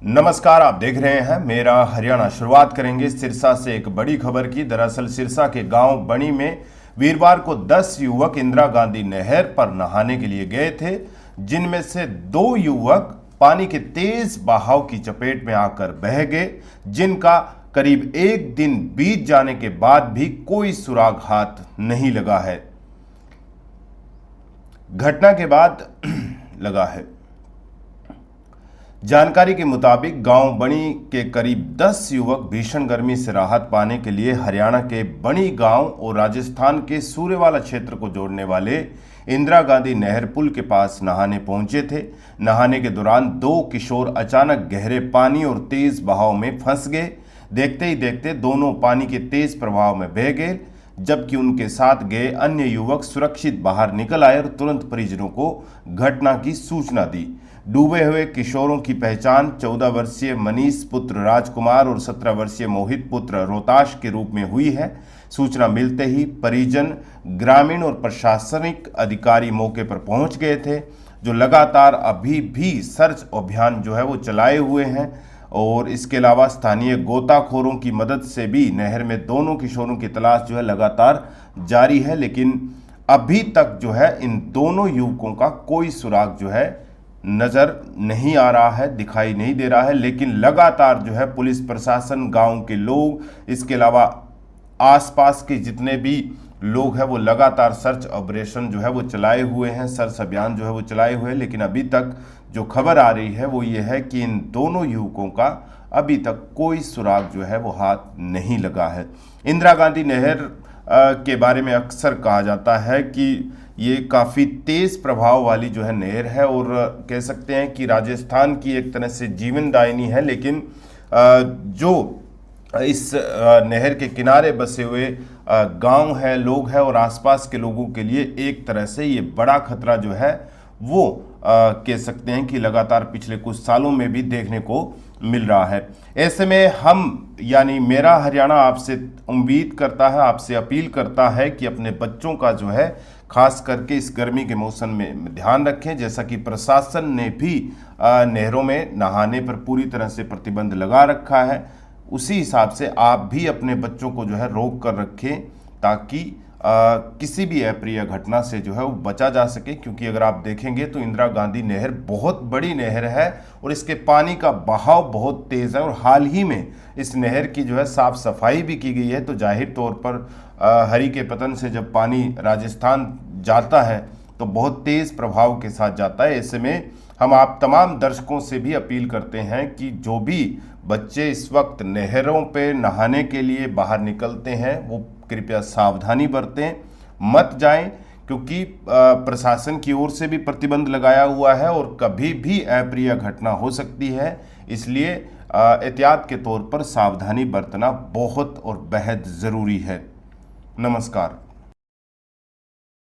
नमस्कार, आप देख रहे हैं मेरा हरियाणा। शुरुआत करेंगे सिरसा से एक बड़ी खबर की। दरअसल सिरसा के गांव बणी में वीरवार को 10 युवक इंदिरा गांधी नहर पर नहाने के लिए गए थे, जिनमें से 2 युवक पानी के तेज बहाव की चपेट में आकर बह गए, जिनका करीब 1 दिन बीत जाने के बाद भी कोई सुराग हाथ नहीं लगा है। घटना के बाद लगा है। जानकारी के मुताबिक गांव बणी के करीब 10 युवक भीषण गर्मी से राहत पाने के लिए हरियाणा के बणी गांव और राजस्थान के सूर्यवाला क्षेत्र को जोड़ने वाले इंदिरा गांधी नहर पुल के पास नहाने पहुंचे थे। नहाने के दौरान 2 किशोर अचानक गहरे पानी और तेज बहाव में फंस गए। देखते ही देखते दोनों पानी के तेज प्रवाह में बह गए, जबकि उनके साथ गए अन्य युवक सुरक्षित बाहर निकल आए और तुरंत परिजनों को घटना की सूचना दी। डूबे हुए किशोरों की पहचान 14 वर्षीय मनीष पुत्र राजकुमार और 17 वर्षीय मोहित पुत्र रोहताश के रूप में हुई है। सूचना मिलते ही परिजन, ग्रामीण और प्रशासनिक अधिकारी मौके पर पहुंच गए थे, जो लगातार अभी भी सर्च अभियान वो चलाए हुए हैं। और इसके अलावा स्थानीय गोताखोरों की मदद से भी नहर में दोनों किशोरों की तलाश लगातार जारी है, लेकिन अभी तक इन दोनों युवकों का कोई सुराग नजर नहीं आ रहा है, दिखाई नहीं दे रहा है। लेकिन लगातार पुलिस प्रशासन, गांव के लोग, इसके अलावा आसपास के जितने भी लोग हैं वो लगातार सर्च ऑपरेशन वो चलाए हुए हैं, सर्च अभियान वो चलाए हुए हैं। लेकिन अभी तक जो खबर आ रही है वो ये है कि इन दोनों युवकों का अभी तक कोई सुराग वो हाथ नहीं लगा है। इंदिरा गांधी नहर के बारे में अक्सर कहा जाता है कि ये काफ़ी तेज़ प्रभाव वाली नहर है, और कह सकते हैं कि राजस्थान की एक तरह से जीवनदायिनी है। लेकिन जो इस नहर के किनारे बसे हुए गांव है, लोग हैं और आसपास के लोगों के लिए एक तरह से ये बड़ा खतरा वो कह सकते हैं कि लगातार पिछले कुछ सालों में भी देखने को मिल रहा है। ऐसे में हम यानी मेरा हरियाणा आपसे उम्मीद करता है, आपसे अपील करता है कि अपने बच्चों का खास करके इस गर्मी के मौसम में ध्यान रखें। जैसा कि प्रशासन ने भी नहरों में नहाने पर पूरी तरह से प्रतिबंध लगा रखा है, उसी हिसाब से आप भी अपने बच्चों को रोक कर रखें, ताकि किसी भी अप्रिय घटना से वो बचा जा सके। क्योंकि अगर आप देखेंगे तो इंदिरा गांधी नहर बहुत बड़ी नहर है और इसके पानी का बहाव बहुत तेज़ है, और हाल ही में इस नहर की साफ सफाई भी की गई है। तो जाहिर तौर पर हरी के पतन से जब पानी राजस्थान जाता है तो बहुत तेज़ प्रभाव के साथ जाता है। ऐसे में हम आप तमाम दर्शकों से भी अपील करते हैं कि जो भी बच्चे इस वक्त नहरों पे नहाने के लिए बाहर निकलते हैं वो कृपया सावधानी बरतें, मत जाएं, क्योंकि प्रशासन की ओर से भी प्रतिबंध लगाया हुआ है और कभी भी अप्रिय घटना हो सकती है। इसलिए एहतियात के तौर पर सावधानी बरतना बहुत और बेहद ज़रूरी है। नमस्कार।